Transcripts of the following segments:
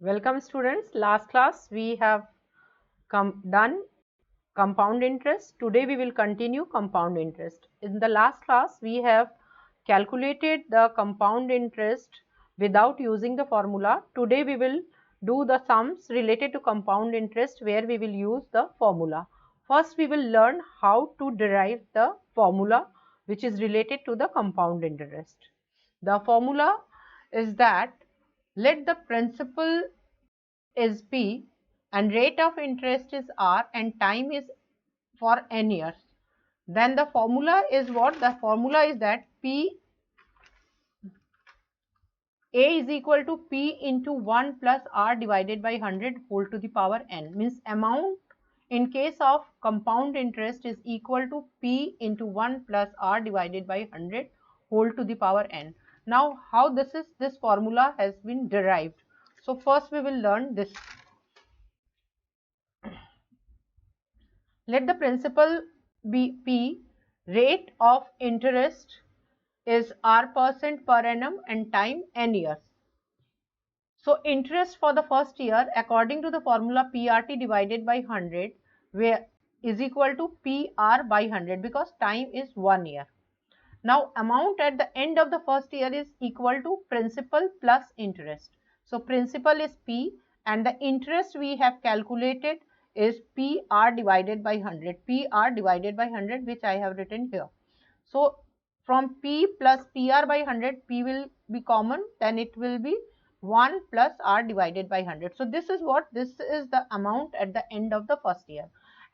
Welcome students. Last class we have done compound interest. Today we will continue compound interest. In the last class we have calculated the compound interest without using the formula. Today we will do the sums related to compound interest where we will use the formula. First we will learn how to derive the formula which is related to the compound interest. The formula is that let the principal is P and rate of interest is R and time is for n years. Then the formula is what? The formula is that P A is equal to P into 1 plus R divided by 100 whole to the power n. Means amount in case of compound interest is equal to P into 1 plus R divided by 100 whole to the power n. Now how this formula has been derived. So first we will learn this. Let the principal be P, rate of interest is R% per annum and time n years. So interest for the first year according to the formula PRT divided by 100 where is equal to PR by 100 because time is 1 year. Now amount at the end of the first year is equal to principal plus interest. So principal is P and the interest we have calculated is PR divided by 100, PR divided by 100 which I have written here. So from P plus PR by 100, P will be common, then it will be 1 plus R divided by 100. So this is what? This is the amount at the end of the first year.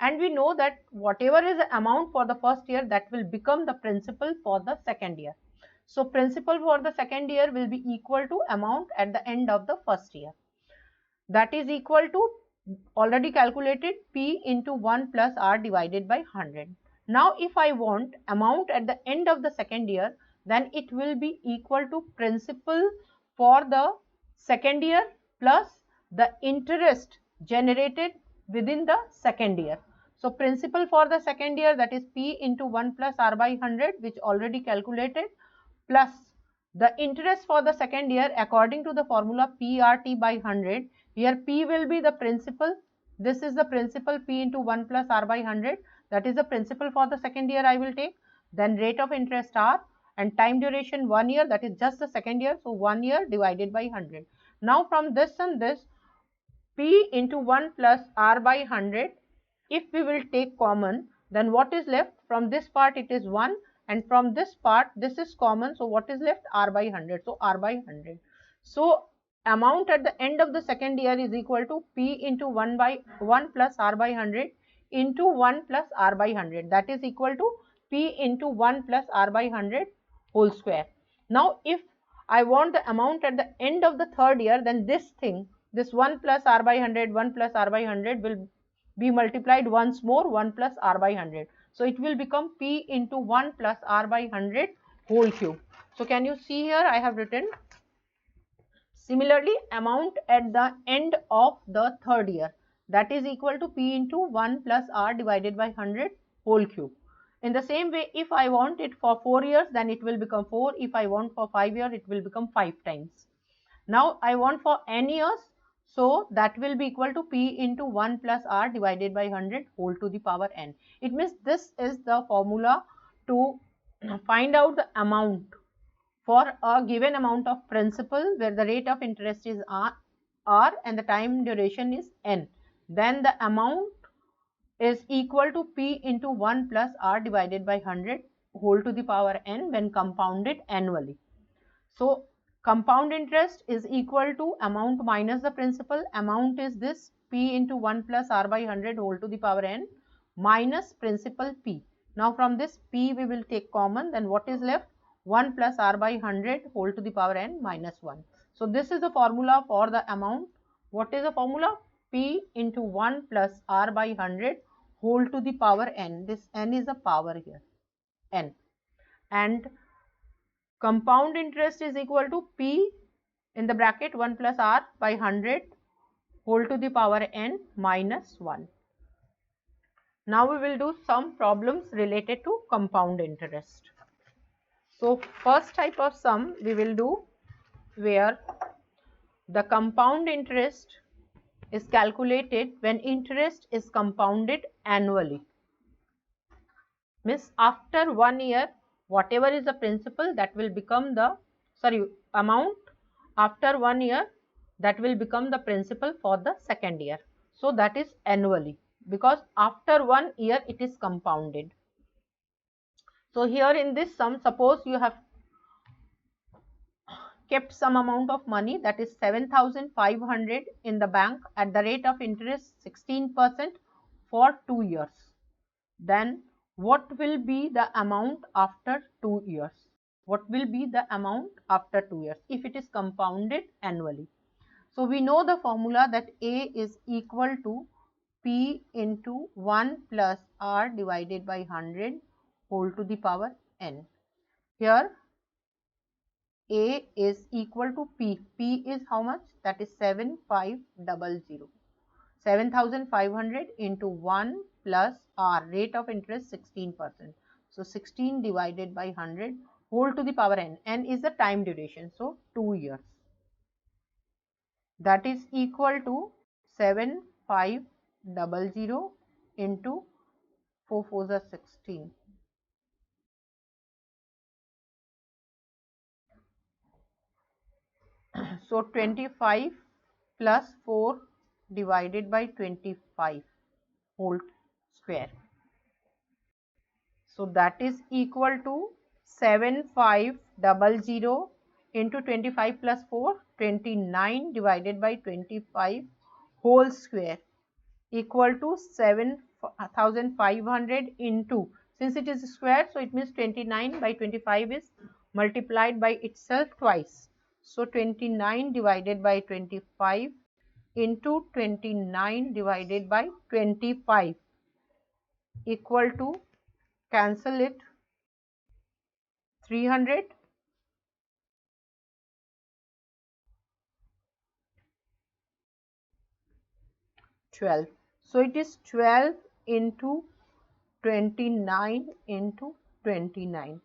And we know that whatever is the amount for the first year, that will become the principal for the second year. So principal for the second year will be equal to amount at the end of the first year. That is equal to already calculated P into 1 plus R divided by 100. Now if I want amount at the end of the second year, then it will be equal to principal for the second year plus the interest generated within the second year. So principal for the second year, that is P into 1 plus R by 100 which already calculated, plus the interest for the second year according to the formula PRT by 100. Here P will be the principal. This is the principal P into 1 plus R by 100. That is the principal for the second year I will take. Then rate of interest R and time duration 1 year, that is just the second year. So 1 year divided by 100. Now from this and this, P into 1 plus R by 100, if we will take common, then what is left? From this part it is 1 and from this part this is common. So what is left? R by 100. So R by 100. So amount at the end of the second year is equal to P into 1 plus R by 100 into 1 plus R by 100. That is equal to P into 1 plus R by 100 whole square. Now if I want the amount at the end of the third year, then this thing, this 1 plus R by 100, 1 plus R by 100 will be multiplied once more, 1 plus R by 100. So it will become P into 1 plus R by 100 whole cube. So can you see here I have written similarly amount at the end of the third year, that is equal to P into 1 plus R divided by 100 whole cube. In the same way, if I want it for 4 years, then it will become 4. If I want for 5 years, it will become 5 times. Now I want for n years, so that will be equal to P into 1 plus R divided by 100 whole to the power n. It means this is the formula to find out the amount for a given amount of principal where the rate of interest is R and the time duration is n. Then the amount is equal to P into 1 plus R divided by 100 whole to the power n when compounded annually. So compound interest is equal to amount minus the principal. Amount is this P into 1 plus R by 100 whole to the power n minus principal P. Now from this P we will take common, then what is left? 1 plus R by 100 whole to the power n minus 1. So this is the formula for the amount. What is the formula? P into 1 plus R by 100 whole to the power n. This n is a power here, n. And compound interest is equal to P in the bracket 1 plus R by 100 whole to the power n minus 1. Now we will do some problems related to compound interest. So first type of sum we will do where the compound interest is calculated when interest is compounded annually. Means after 1 year, whatever is the principal, that will become the amount. After 1 year, that will become the principal for the second year. So that is annually, because after 1 year it is compounded. So here in this sum, suppose you have kept some amount of money, that is 7,500 in the bank at the rate of interest 16% for 2 years. Then what will be the amount after 2 years? What will be the amount after 2 years if it is compounded annually? So we know the formula that A is equal to P into 1 plus R divided by 100 whole to the power n. Here A is equal to P. P is how much? That is 7500. 7,500 into 1 plus R, rate of interest 16%. So 16 divided by 100 whole to the power n. N is the time duration. So 2 years. That is equal to 7500 into 4 4s are 16. So 25 plus 4 divided by 25 whole square. So that is equal to 7500 into 25 plus 4, 29 divided by 25 whole square equal to 7,500 into, since it is square, so it means 29 by 25 is multiplied by itself twice. So 29 divided by 25 into 29 divided by 25 equal to, cancel it, 300, 12. So it is 12 into 29 into 29,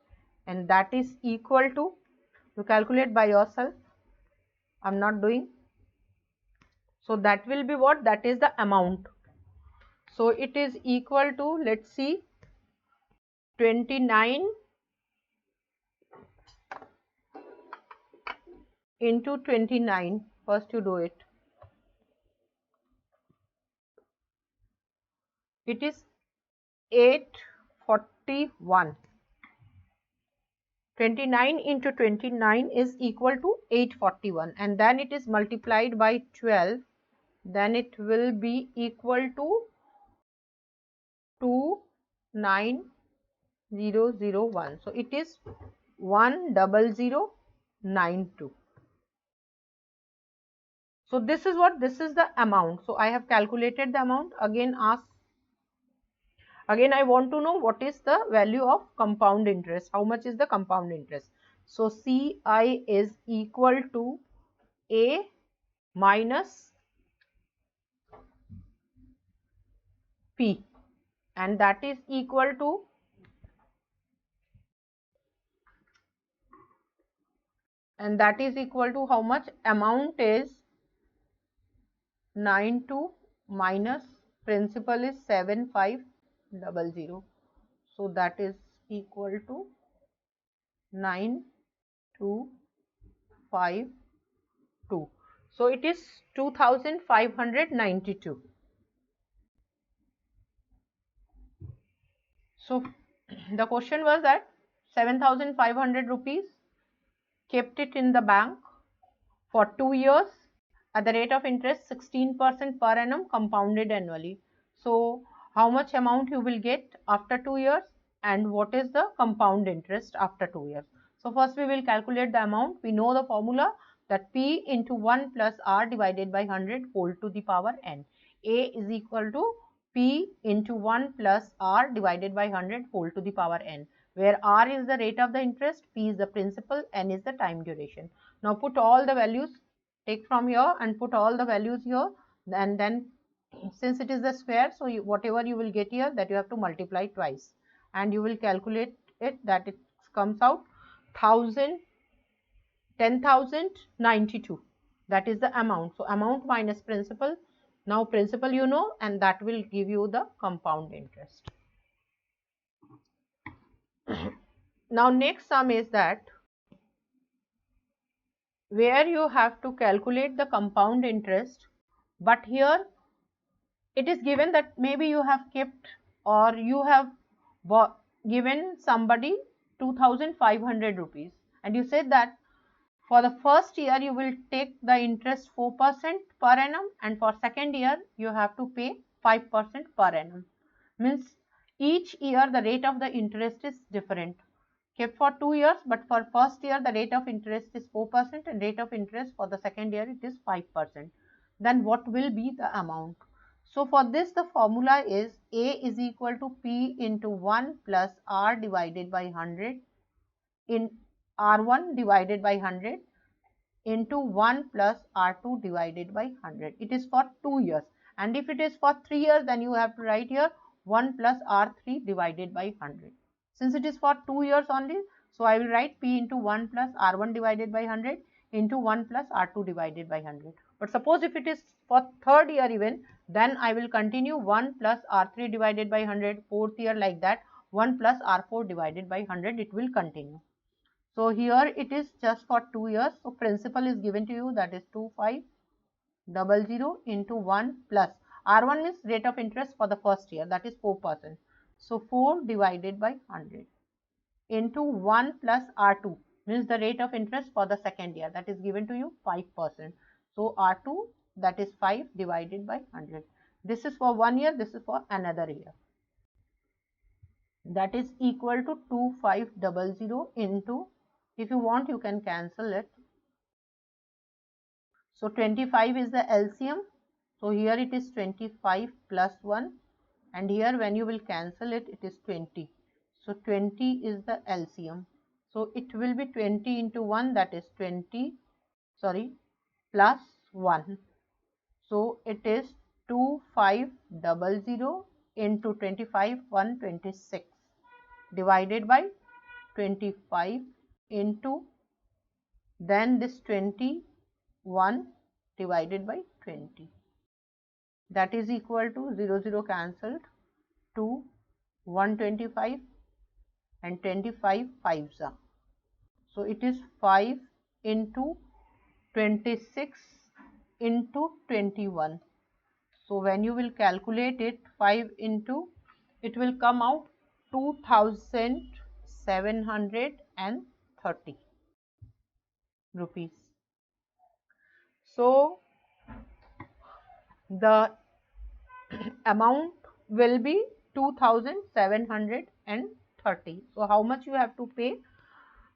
and that is equal to, you calculate by yourself, I am not doing. So that will be what? That is the amount. So it is equal to, let's see, 29 into 29. First you do it. It is 841. 29 into 29 is equal to 841, and then it is multiplied by 12, then it will be equal to 29001. So it is 10092. So this is what, this is the amount. So I have calculated the amount. Again I want to know what is the value of compound interest. How much is the compound interest? So CI is equal to A minus P, and that is equal to how much? Amount is 92 minus principal is 7500. So that is equal to 9252. So it is 2592. So the question was that 7,500 rupees, kept it in the bank for 2 years at the rate of interest 16% per annum, compounded annually. So how much amount you will get after 2 years, and what is the compound interest after 2 years? So first we will calculate the amount. We know the formula that P into 1 plus R divided by 100 whole to the power n. A is equal to P into 1 plus R divided by 100 whole to the power n, where R is the rate of the interest, P is the principal, n is the time duration. Now put all the values, take from here and put all the values here, and then since it is the square, so whatever you will get here, that you have to multiply twice, and you will calculate it, that it comes out 10,092. that is the amount. So amount minus principal. Now principal you know, and that will give you the compound interest. Now next sum is that where you have to calculate the compound interest, but here it is given that maybe you have kept or you have given somebody 2500 rupees, and you said that for the first year you will take the interest 4% per annum, and for second year you have to pay 5% per annum. Means each year the rate of the interest is different, kept for 2 years, but for first year the rate of interest is 4% and rate of interest for the second year it is 5%. Then what will be the amount? So for this the formula is A is equal to P into 1 plus R divided by 100 in R1 divided by 100 into 1 plus R2 divided by 100. It is for 2 years, and if it is for 3 years then you have to write here 1 plus R3 divided by 100. Since it is for 2 years only, so I will write P into 1 plus R1 divided by 100 into 1 plus R2 divided by 100. But suppose if it is for third year even, then I will continue 1 plus R3 divided by 100, fourth year like that 1 plus R4 divided by 100, it will continue. So here it is just for 2 years. So principal is given to you, that is 2500 into 1 plus R1 means rate of interest for the first year, that is 4%. So 4 divided by 100 into 1 plus R2 means the rate of interest for the second year, that is given to you 5%. So R2, that is 5 divided by 100. This is for 1 year, this is for another year. That is equal to 2500 into, if you want you can cancel it. So 25 is the LCM. So here it is 25 plus 1, and here when you will cancel it, it is 20. So 20 is the LCM. So it will be 20 into 1, that is 20, sorry, plus 1. So it is 2500 into 25, 126 divided by 25 into then this 21 divided by 20, that is equal to 0 cancelled, 2 125 and 25 5s are. So it is 5 into 26 into 21. So when you will calculate it, 5 into, it will come out 2730 rupees. So the amount will be 2730. So how much you have to pay,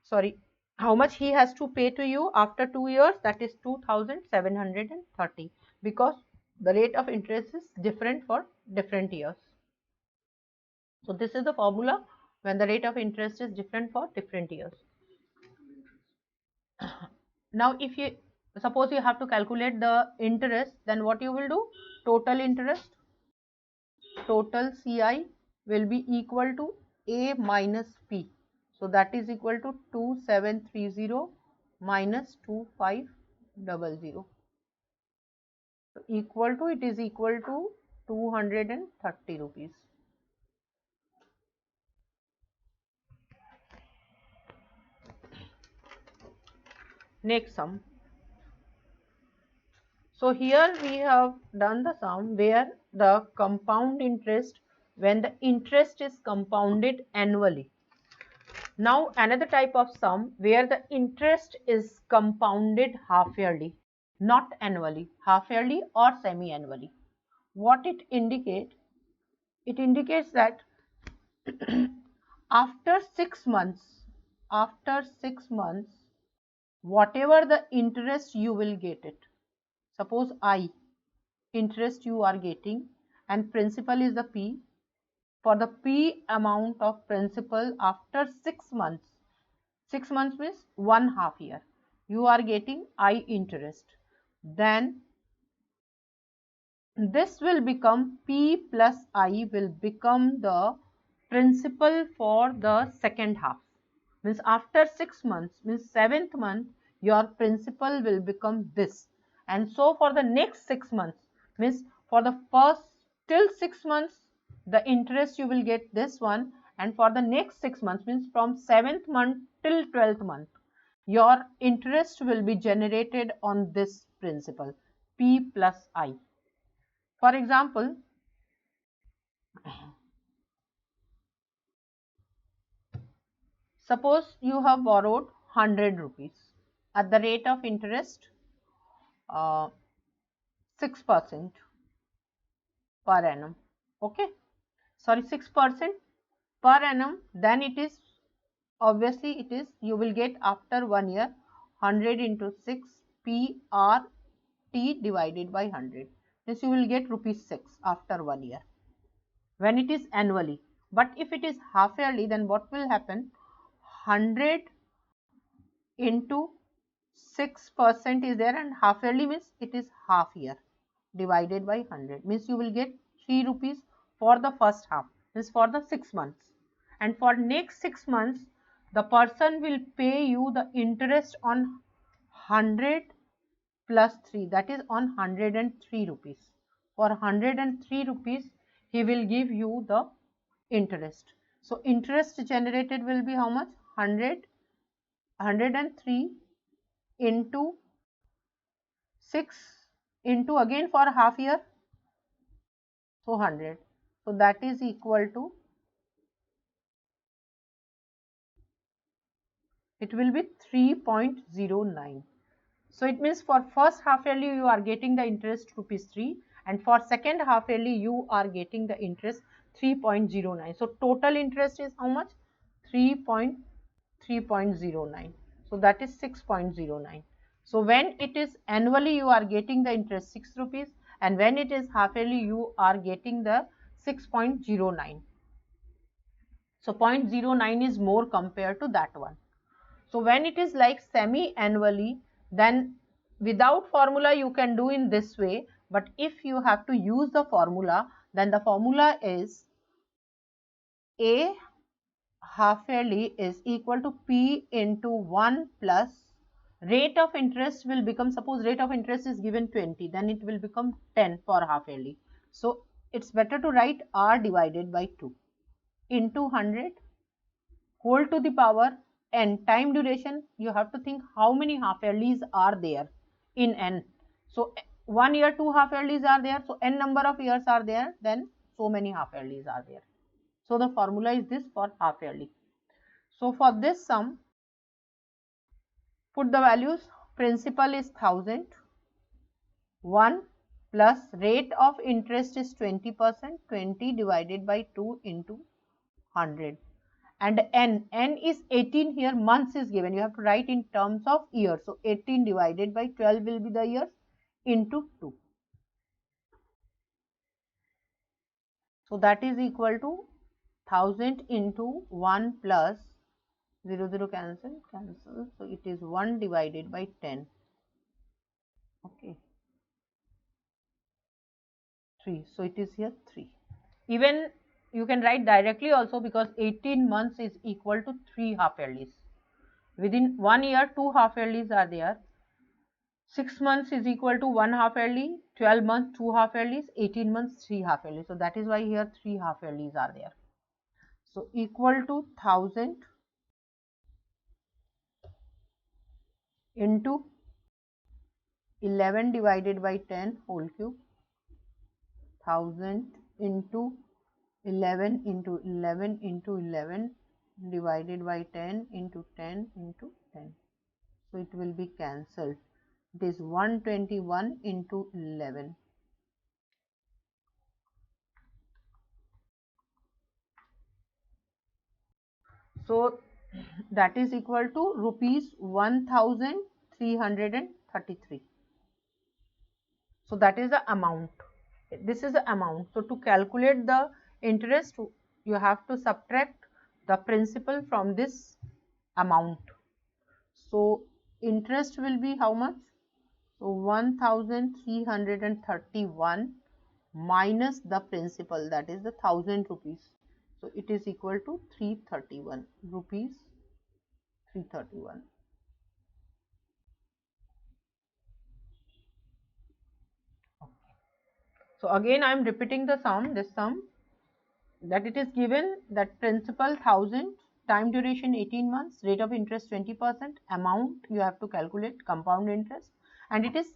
sorry, how much he has to pay to you after 2 years, that is 2730, because the rate of interest is different for different years. So this is the formula when the rate of interest is different for different years. Now if you suppose you have to calculate the interest, then what you will do, total interest, total CI will be equal to A minus P. So that is equal to 2730 minus 2500. So equal to, it is equal to 230 rupees. Next sum. So here we have done the sum where the compound interest, when the interest is compounded annually. Now another type of sum where the interest is compounded half yearly, not annually, half yearly or semi-annually. What it indicates? It indicates that after 6 months, whatever the interest you will get it. Suppose I, interest you are getting, and principal is the P. For the P amount of principal after 6 months, 6 months means 1/2 year, you are getting I interest. Then this will become P plus I will become the principal for the second half. Means after 6 months, means 7th month, your principal will become this. and so for the next 6 months, means for the first till 6 months the interest you will get this one, and for the next 6 months, means from 7th month till 12th month, your interest will be generated on this principal P plus I. For example, suppose you have borrowed 100 rupees at the rate of interest 6% per annum. Okay, sorry, 6% per annum. Then it is, obviously it is, you will get after 1 year 100 into 6 PRT divided by 100. This you will get rupees 6 after 1 year when it is annually. But if it is half yearly, then what will happen? 100 into 6% is there, and half yearly means it is half year divided by 100, means you will get 3 rupees for the first half, means for the 6 months, and for next 6 months the person will pay you the interest on 100 plus 3, that is on 103 rupees. For 103 rupees he will give you the interest. So interest generated will be how much? 103 into 6 into again for half year, so 100. So that is equal to, it will be 3.09. So it means for first half yearly you are getting the interest rupees 3, and for second half yearly you are getting the interest 3.09. So total interest is how much? 3.09. So that is 6.09. So when it is annually you are getting the interest 6 rupees, and when it is half yearly you are getting the 6.09. So 0.09 is more compared to that one. So when it is like semi-annually, then without formula you can do in this way, but if you have to use the formula, then the formula is A half yearly is equal to P into 1 plus rate of interest will become, suppose rate of interest is given 20, then it will become 10 for half yearly. So it's better to write R divided by 2 into 100 whole to the power n. Time duration, you have to think how many half yearlies are there in n. So 1 year 2 half yearlies are there, so n number of years are there, then so many half yearlies are there. So the formula is this for half yearly. So for this sum, put the values. Principal is 1000, 1 plus rate of interest is 20%, 20 divided by 2 into 100. And n is 18 here, months is given, you have to write in terms of years. So 18 divided by 12 will be the years into 2. So that is equal to 1000 into 1 plus 0 0 cancel. So it is 1 divided by 10. Okay, 3. So it is here 3. Even you can write directly also, because 18 months is equal to 3 half yearlies. Within 1 year 2 half yearlies are there. 6 months is equal to 1 half yearly, 12 months 2 half yearlies, 18 months 3 half yearlies. So that is why here 3 half yearlies are there. So equal to 1000 into 11 divided by 10 whole cube, 1000 into 11 into 11 into 11 divided by 10 into 10 into 10. So it will be cancelled. It is 121 into 11. So that is equal to rupees 1333. So that is the amount. This is the amount. So to calculate the interest, you have to subtract the principal from this amount. So interest will be how much? So 1331 minus the principal, that is the 1000 rupees. So it is equal to 331 rupees, 331. So again I am repeating the sum, this sum, that it is given that principal 1000, time duration 18 months, rate of interest 20%, amount you have to calculate compound interest, and it is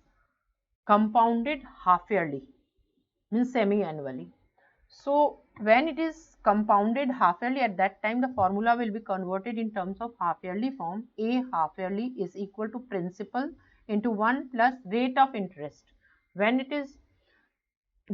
compounded half yearly, means semi-annually. So when it is compounded half yearly, at that time the formula will be converted in terms of half yearly form. A half yearly is equal to principal into 1 plus rate of interest. When it is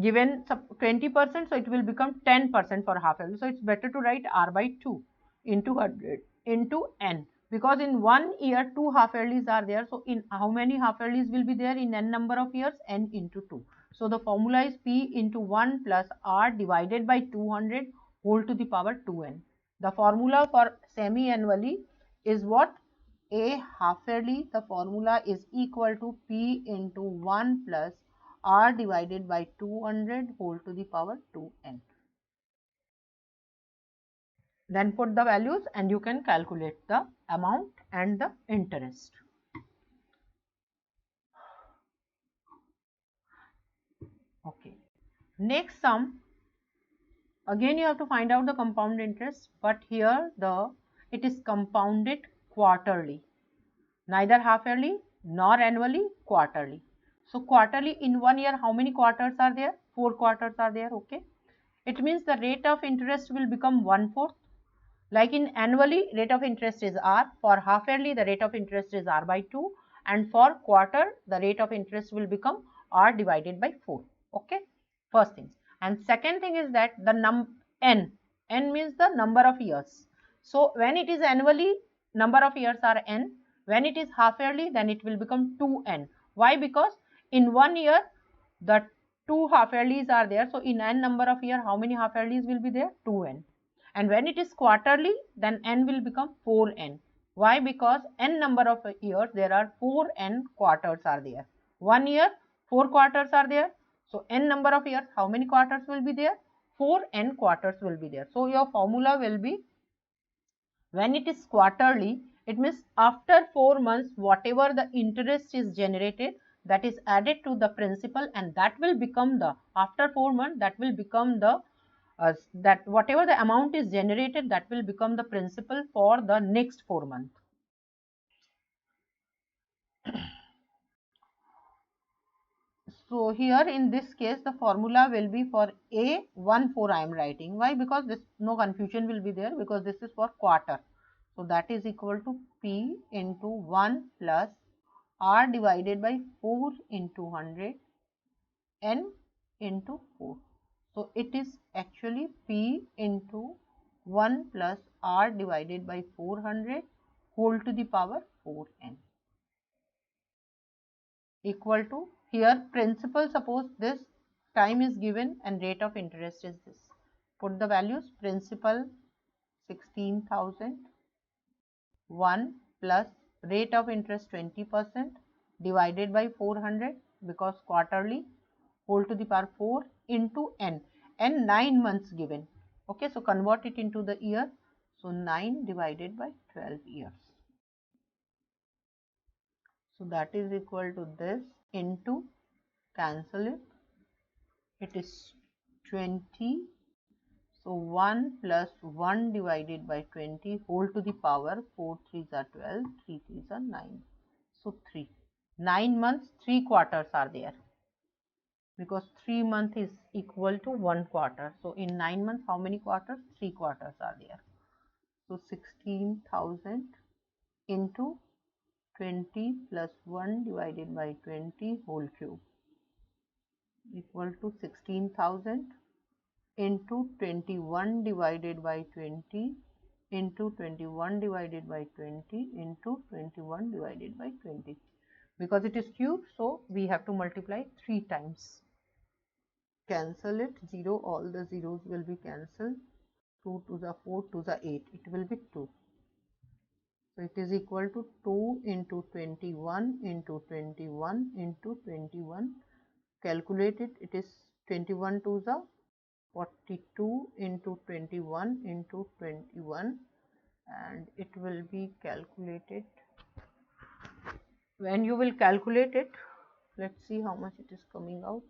given 20%, so it will become 10% for half yearly. So it's better to write R by 2 into 100 into N, because in 1 year 2 half yearlies are there. So in how many half yearlies will be there in N number of years? N into 2. So the formula is P into 1 plus R divided by 200 whole to the power 2N. The formula for semi-annually is what? A half yearly, the formula is equal to P into 1 plus R divided by 200 whole to the power 2N. Then put the values and you can calculate the amount and the interest. Okay. Next sum, again you have to find out the compound interest, but here it is compounded quarterly, neither half yearly nor annually, quarterly. So quarterly, in 1 year how many quarters are there? 4 quarters are there. Okay. It means the rate of interest will become 1/4. Like in annually, rate of interest is R. For half yearly, the rate of interest is R by 2. And for quarter, the rate of interest will become R divided by 4. Okay. First thing. And second thing is that the N means the number of years. So when it is annually, number of years are N. When it is half yearly, then it will become 2N. Why? Because in 1 year, the 2 half yearlies are there. So in N number of year, how many half yearlies will be there? 2N. And when it is quarterly, then N will become 4N. Why? Because N number of years, there are 4N quarters are there. 1 year, 4 quarters are there. So N number of years, how many quarters will be there? 4N quarters will be there. So your formula will be, when it is quarterly, it means after 4 months, whatever the interest is generated, that is added to the principal, and that will become the, after 4 months, that will become the that whatever the amount is generated, that will become the principal for the next 4 months. So here in this case, the formula will be for A14 I am writing. Why? Because this, no confusion will be there, because this is for quarter. So that is equal to P into 1 plus R divided by 4 into 100 N into 4. So it is actually P into 1 plus R divided by 400 whole to the power 4N equal to, here principal, suppose this time is given and rate of interest is this. Put the values. Principal 16,000, 1 plus rate of interest 20% divided by 400, because quarterly, whole to the power 4 into N. N 9 months given. Okay, so convert it into the year. So 9 divided by 12 years. So that is equal to this into, cancel it. It is 20. So 1 plus 1 divided by 20 whole to the power 4 3s are 12, 3 3s are 9. So 3. 9 months, 3 quarters are there, because 3 months is equal to 1 quarter. So in 9 months, how many quarters? 3 quarters are there. So 16,000 into 20 plus 1 divided by 20 whole cube equal to 16,000 into 21 divided by 20 into 21 divided by 20 into 21 divided by 20. Because it is cube, so we have to multiply 3 times. Cancel it. 0, all the zeros will be cancelled. 2 to the 4, to the 8, it will be 2. So it is equal to 2 into 21 into 21 into 21. Calculate it. It is 21 to the 42 into 21 into 21, and it will be calculated. When you will calculate it, let's see how much it is coming out.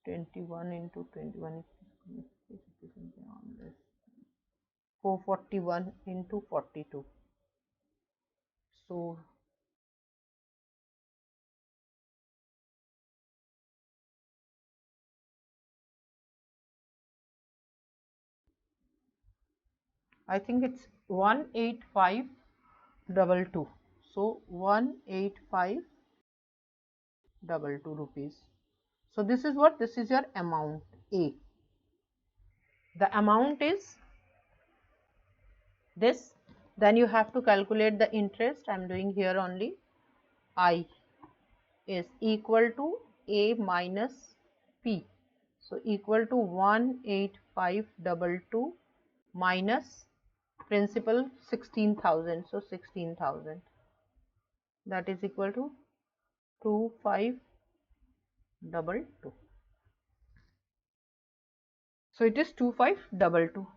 21 into 21 is 441 into 42. So I think it's 18522. So 18522 rupees. So this is what? This is your amount A. The amount is this. Then you have to calculate the interest. I am doing here only. I is equal to A minus P. So equal to 18522 minus principal 16,000. So 16,000. That is equal to 2522. So it is 2522.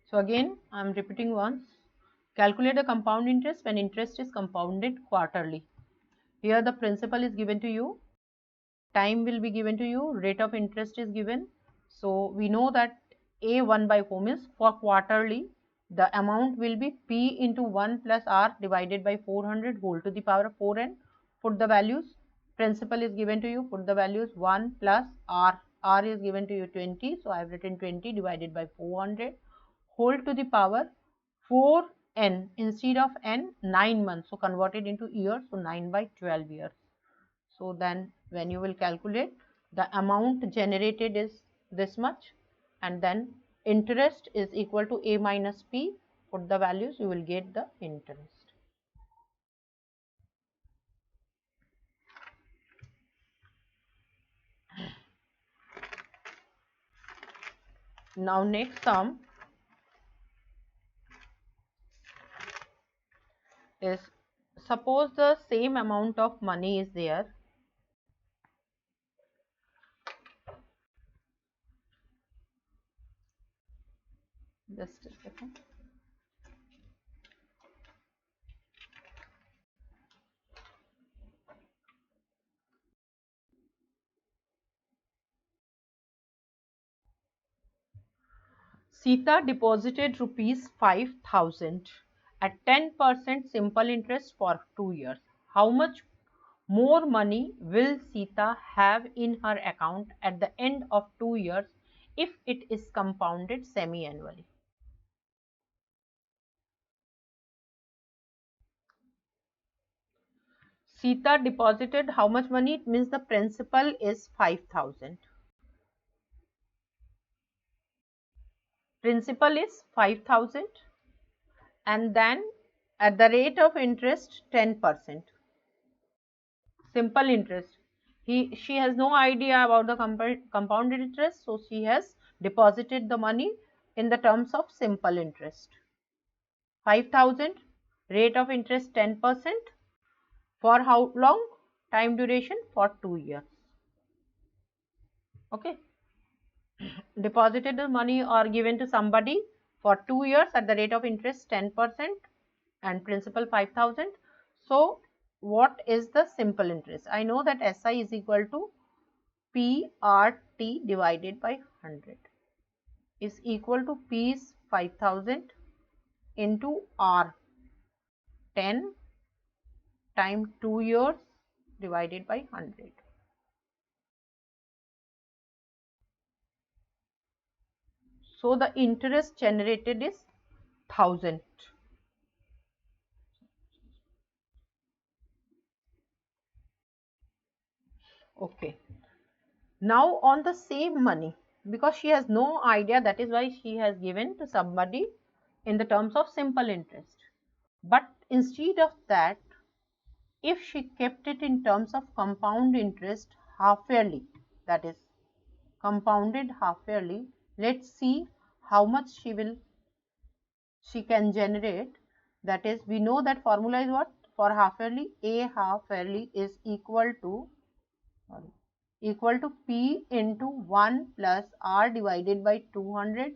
So again I am repeating once. Calculate the compound interest when interest is compounded quarterly. Here the principal is given to you, time will be given to you, rate of interest is given. So we know that A 1 by 4 means for quarterly the amount will be P into 1 plus R divided by 400 whole to the power of 4n. Put the values. Principal is given to you, put the values 1 plus R. R is given to you 20. So I have written 20 divided by 400 whole to the power 4n instead of n 9 months. So converted into years. So 9 by 12 years. So then when you will calculate, the amount generated is this much, and then interest is equal to A minus P. Put the values, you will get the interest. Now next sum is, suppose the same amount of money is there. Just a second. Sita deposited rupees 5,000 at 10% simple interest for 2 years. How much more money will Sita have in her account at the end of 2 years if it is compounded semi-annually? Sita deposited how much money? It means the principal is 5,000. Principal is 5,000 and then at the rate of interest 10%. Simple interest. She has no idea about the compounded interest, so she has deposited the money in the terms of simple interest. 5,000, rate of interest 10%. For how long? Time duration for 2 years. Okay. Deposited the money or given to somebody for 2 years at the rate of interest 10% and principal 5,000. So what is the simple interest? I know that SI is equal to PRT divided by 100 is equal to P is 5,000 into R 10 times 2 years divided by 100. So the interest generated is 1,000. Okay. Now on the same money, because she has no idea, that is why she has given to somebody in the terms of simple interest. But instead of that, if she kept it in terms of compound interest half yearly, that is compounded half yearly, let's see how much she can generate. That is, we know that formula is what? For half yearly, A half yearly is equal to P into 1 plus R divided by 200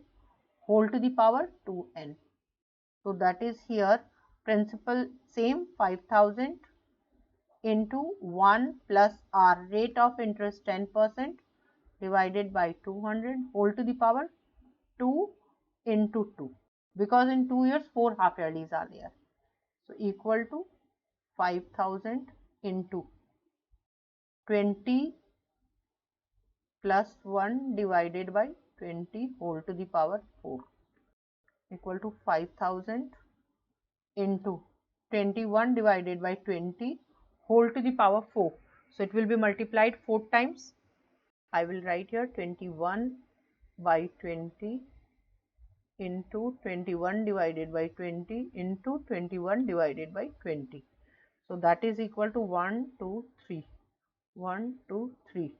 whole to the power 2n. So that is here principal same 5,000 into 1 plus r, rate of interest 10% divided by 200 whole to the power 2 into 2, because in 2 years 4 half yearlies are there. So equal to 5000 into 20 plus 1 divided by 20 whole to the power 4 equal to 5000 into 21 divided by 20 whole to the power 4. So it will be multiplied 4 times. I will write here 21 by 20 into 21 divided by 20 into 21 divided by 20. So that is equal to 1, 2, 3. 1, 2, 3.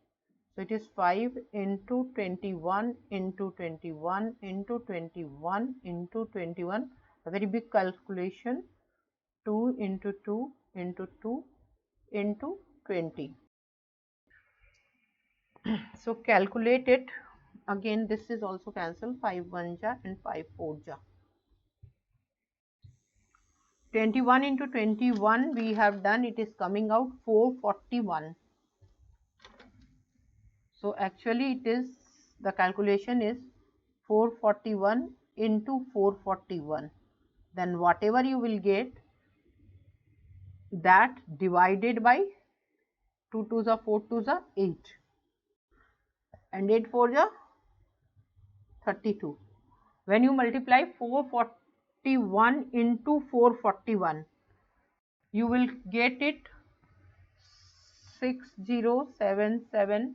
So it is 5 into 21 into 21 into 21 into 21. A very big calculation. 2 into 2 into 2 into 20. So calculate it. Again, this is also cancelled. 5 1 ja and 5 4 ja. 21 into 21 we have done. It is coming out 441. So actually it is, the calculation is 441 into 441. Then whatever you will get, that divided by 2 2s are 4 2s are 8 and 8 4s are 32. When you multiply 441 into 441, you will get it 6077.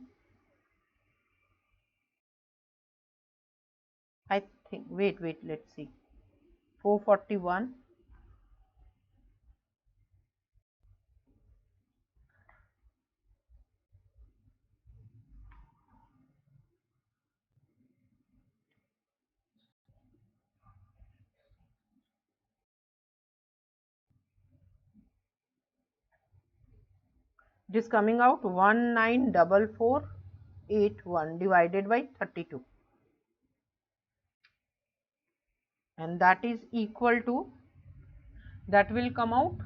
I think, wait, let's see. 441 it is coming out 194481 divided by 32, and that is equal to, that will come out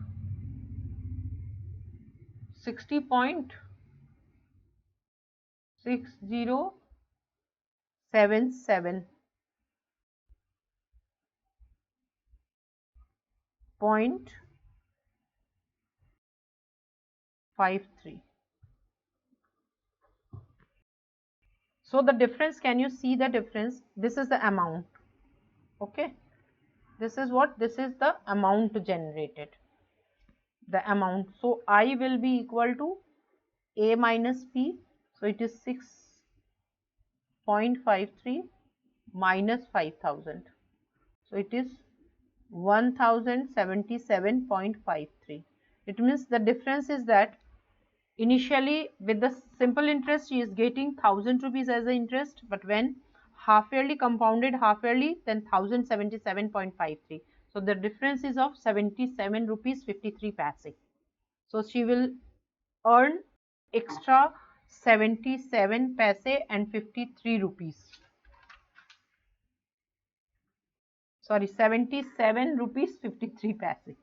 60.6077.53. So the difference, can you see the difference? This is the amount. Okay, this is what, this is the amount generated, the amount. So I will be equal to A minus P. So it is 6.53 minus 5000. So it is 1077.53. It means the difference is that initially with the simple interest she is getting 1000 rupees as the interest, but when half yearly compounded half yearly, then 1077.53. So the difference is of 77 rupees 53 paise. So she will earn extra 77 paise and 53 rupees. Sorry, 77 rupees 53 paise.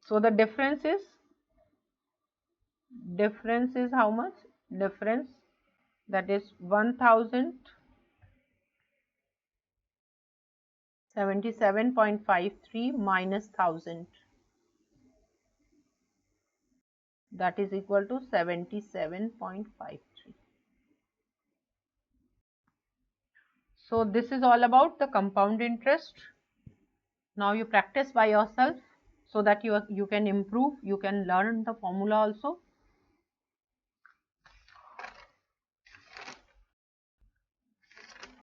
So the difference is how much? Difference, that is 1077.53 minus 1000, that is equal to 77.53. So this is all about the compound interest. Now you practice by yourself so that you can improve, you can learn the formula also.